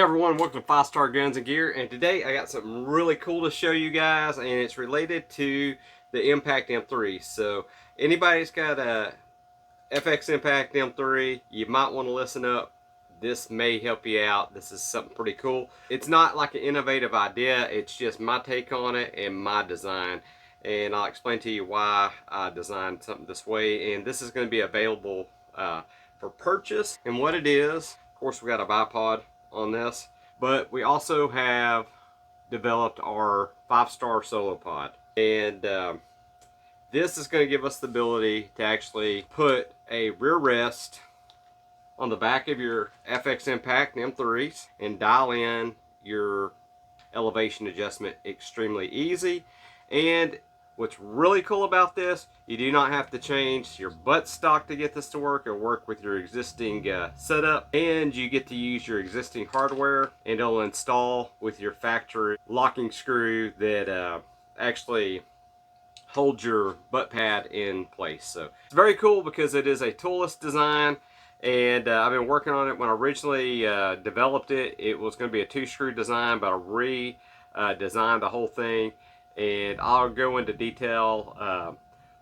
everyone, welcome to 5 Star Guns and Gear, and today I got something really cool to show you guys, and it's related to the Impact M3. So anybody's got a FX Impact M3, you might want to listen up. This may help you out. This is something pretty cool. It's not like an innovative idea, it's just my take on it and my design. And I'll explain to you why I designed something this way, and this is going to be available for purchase. And what it is, of course, we got a bipod on this, but we also have developed our 5-star SoloPod, and this is going to give us the ability to actually put a rear rest on the back of your FX Impact M3s and dial in your elevation adjustment extremely easy. And what's really cool about this, you do not have to change your butt stock to get this to work or work with your existing setup, and you get to use your existing hardware, and it'll install with your factory locking screw that actually holds your butt pad in place. So it's very cool because it is a toolless design, and I've been working on it. When I originally developed it, it was going to be a 2-screw design, but I redesigned the whole thing, and I'll go into detail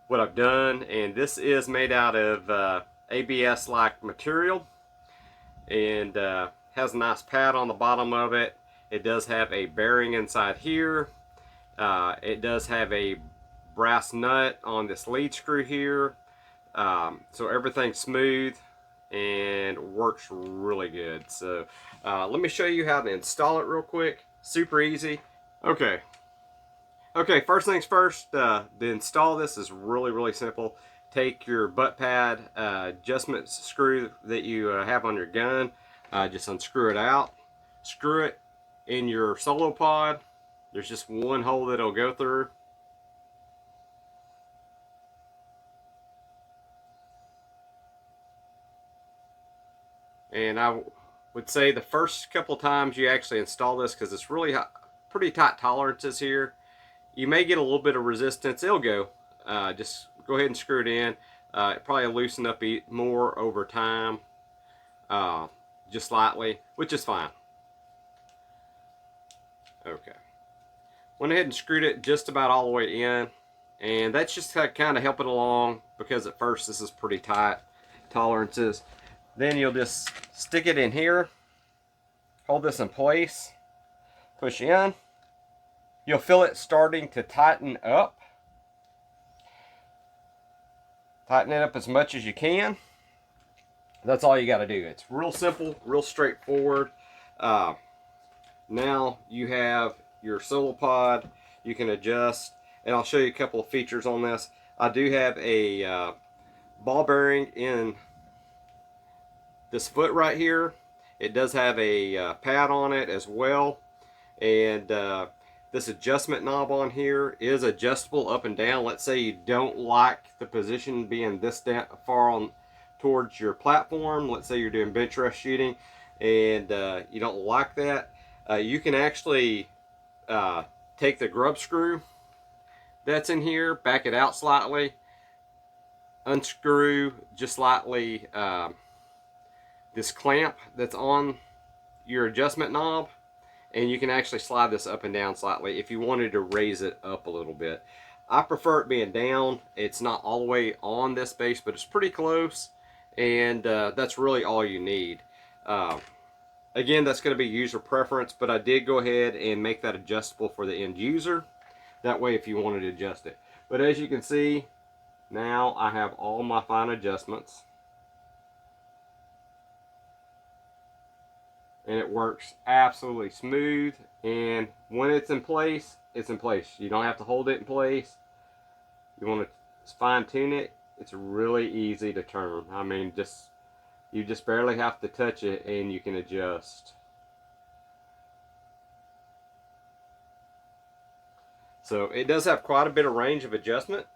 what I've done. And this is made out of ABS like material, and has a nice pad on the bottom of it. It does have a bearing inside here. It does have a brass nut on this lead screw here, so everything's smooth and works really good. So let me show you how to install it real quick. Super easy. Okay, first things first, to install this is really simple. Take your butt pad adjustment screw that you have on your gun, just unscrew it out, screw it in your SoloPod. There's just one hole that it'll go through. And I would say the first couple times you actually install this, because it's really pretty tight tolerances here, you may get a little bit of resistance. It'll go. Just go ahead and screw it in. It probably loosen up more over time, just slightly, which is fine. Okay. Went ahead and screwed it just about all the way in, and that's just to kind of help it along, because at first this is pretty tight tolerances. Then you'll just stick it in here, hold this in place, push in. You'll feel it starting to tighten up. Tighten it up as much as you can. That's all you got to do. It's real simple, real straightforward. Now you have your SoloPod. You can adjust, and I'll show you a couple of features on this. I do have a ball bearing in this foot right here. It does have a pad on it as well, and this adjustment knob on here is adjustable up and down. Let's say you don't like the position being this far on towards your platform. Let's say you're doing bench rest shooting and you don't like that. You can actually take the grub screw that's in here, back it out slightly, unscrew just slightly this clamp that's on your adjustment knob, and you can actually slide this up and down slightly if you wanted to raise it up a little bit. I prefer it being down. It's not all the way on this base, but it's pretty close, and that's really all you need. Again, that's going to be user preference, but I did go ahead and make that adjustable for the end user. That way if you wanted to adjust it. But as you can see, now I have all my fine adjustments, and it works absolutely smooth. And when it's in place, it's in place. You don't have to hold it in place. You want to fine tune it, it's really easy to turn. I mean, you just barely have to touch it and you can adjust. So it does have quite a bit of range of adjustment.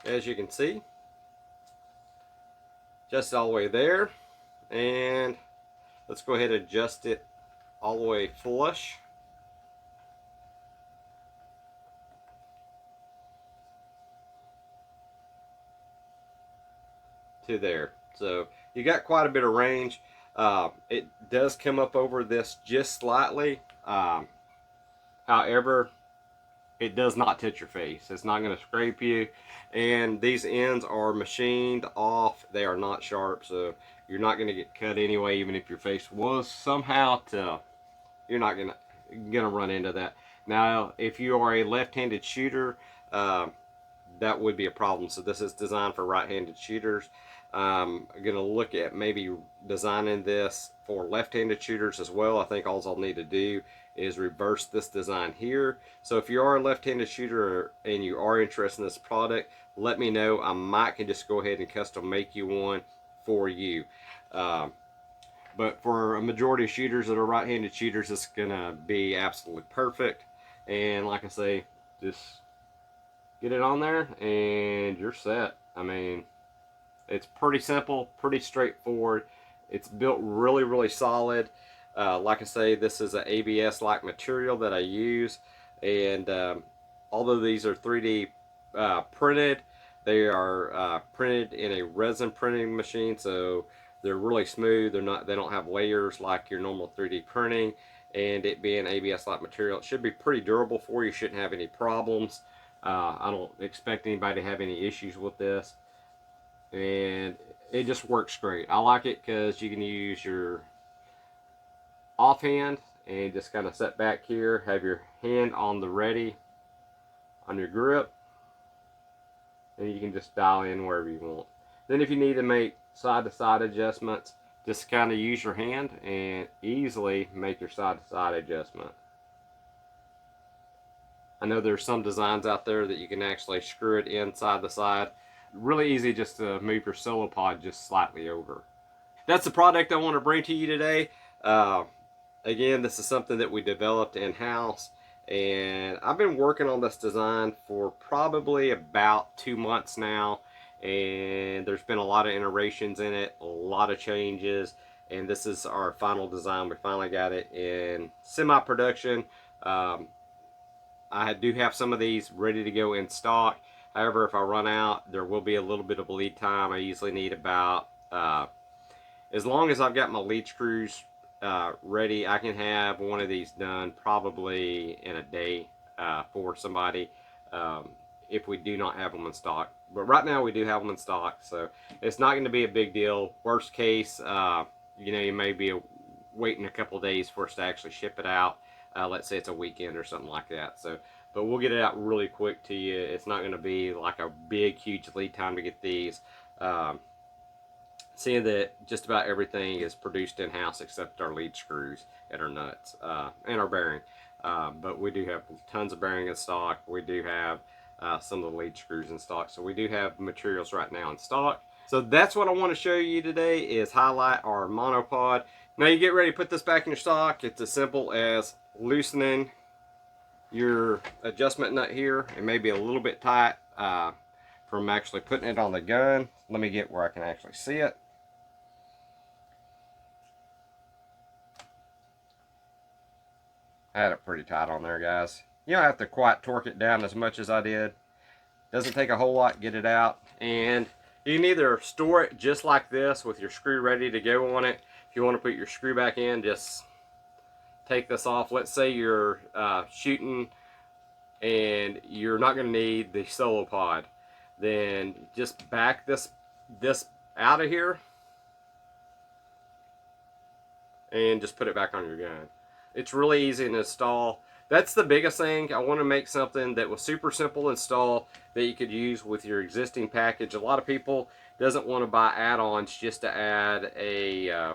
As you can see, just all the way there, and let's go ahead and adjust it all the way flush. to there. So you got quite a bit of range. It does come up over this just slightly. However, it does not touch your face. It's not going to scrape you. And these ends are machined off. They are not sharp, so you're not going to get cut anyway, even if your face was somehow to, you're not going to run into that. Now, if you are a left-handed shooter, that would be a problem. So this is designed for right-handed shooters. I'm going to look at maybe designing this for left-handed shooters as well. I think all I'll need to do is reverse this design here. So if you are a left-handed shooter and you are interested in this product, let me know. I might can just go ahead and custom make you one for you. But for a majority of shooters that are right-handed shooters, it's going to be absolutely perfect. And like I say, just get it on there and you're set. I mean, it's pretty simple, pretty straightforward. It's built really, really solid. Like I say, this is an ABS-like material that I use. And although these are 3D printed, they are printed in a resin printing machine, so they're really smooth. They don't have layers like your normal 3D printing. And it being ABS-like material, it should be pretty durable for you. Shouldn't have any problems. I don't expect anybody to have any issues with this. And it just works great. I like it because you can use your offhand and just kind of set back here, have your hand on the ready on your grip, and you can just dial in wherever you want. Then if you need to make side-to-side adjustments, just kind of use your hand and easily make your side-to-side adjustment. I know there's some designs out there that you can actually screw it in side to side. Really easy just to move your SoloPod just slightly over. That's the product I want to bring to you today. Again, this is something that we developed in-house, and I've been working on this design for probably about 2 months now, and there's been a lot of iterations in it, a lot of changes, and this is our final design. We finally got it in semi-production. I do have some of these ready to go in stock. However, if I run out, there will be a little bit of a lead time. I usually need about, as long as I've got my lead screws ready, I can have one of these done probably in a day for somebody if we do not have them in stock. But right now we do have them in stock, so it's not going to be a big deal. Worst case, you know, you may be waiting a couple days for us to actually ship it out. Let's say it's a weekend or something like that. So, but we'll get it out really quick to you. It's not going to be like a big, huge lead time to get these. Seeing that just about everything is produced in-house except our lead screws and our nuts and our bearing. But we do have tons of bearing in stock. We do have some of the lead screws in stock. So we do have materials right now in stock. So that's what I want to show you today, is highlight our monopod. Now you get ready to put this back in your stock. It's as simple as loosening your adjustment nut here. It may be a little bit tight from actually putting it on the gun. Let me get where I can actually see it. I had it pretty tight on there, guys. You don't have to quite torque it down as much as I did. Doesn't take a whole lot to get it out. And you can either store it just like this with your screw ready to go on it. If you want to put your screw back in, just take this off. Let's say you're shooting and you're not going to need the SoloPod. Then just back this out of here and just put it back on your gun. It's really easy to install. That's the biggest thing. I want to make something that was super simple to install that you could use with your existing package. A lot of people doesn't want to buy add-ons just to add a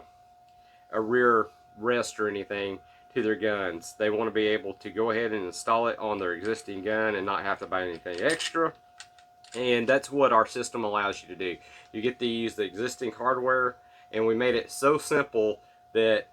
rear rest or anything to their guns. They want to be able to go ahead and install it on their existing gun and not have to buy anything extra. And that's what our system allows you to do. You get to use the existing hardware, and we made it so simple that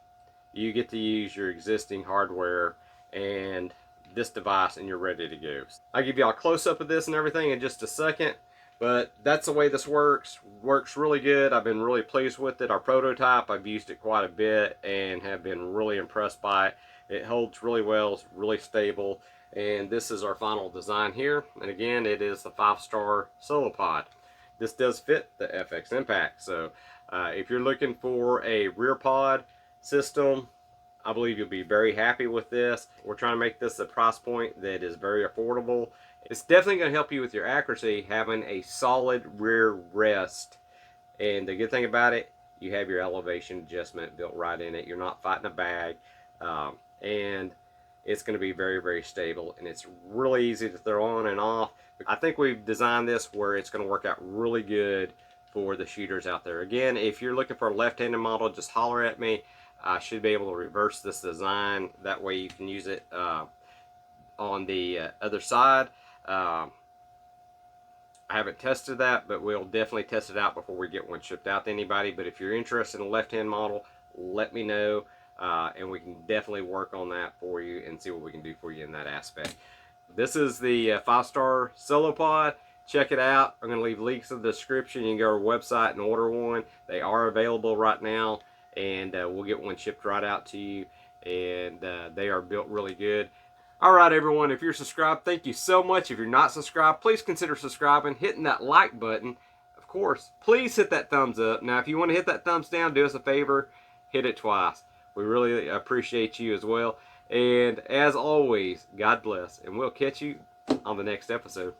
you get to use your existing hardware and this device and you're ready to go. I'll give you a close-up of this and everything in just a second, but that's the way this works. Works really good. I've been really pleased with it. Our prototype, I've used it quite a bit and have been really impressed by it. It holds really well, it's really stable, and this is our final design here. And again, it is the 5-star SoloPod. this does fit the FX Impact. So if you're looking for a rear pod system, I believe you'll be very happy with this. We're trying to make this a price point that is very affordable. It's definitely going to help you with your accuracy, having a solid rear rest. And the good thing about it, you have your elevation adjustment built right in it. You're not fighting a bag. And it's going to be very, very stable. And it's really easy to throw on and off. I think we've designed this where it's going to work out really good for the shooters out there. Again, if you're looking for a left-handed model, just holler at me. I should be able to reverse this design. That way you can use it on the other side. I haven't tested that, but we'll definitely test it out before we get one shipped out to anybody. But if you're interested in a left-hand model, let me know, and we can definitely work on that for you and see what we can do for you in that aspect. This is the 5-star SoloPod. Check it out. I'm going to leave links in the description. You can go to our website and order one. They are available right now, and we'll get one shipped right out to you. And they are built really good. All right, everyone, if you're subscribed, thank you so much. If you're not subscribed, please consider subscribing, hitting that like button. Of course, please hit that thumbs up. Now, if you want to hit that thumbs down, do us a favor, hit it twice. We really appreciate you as well. And as always, God bless, and we'll catch you on the next episode.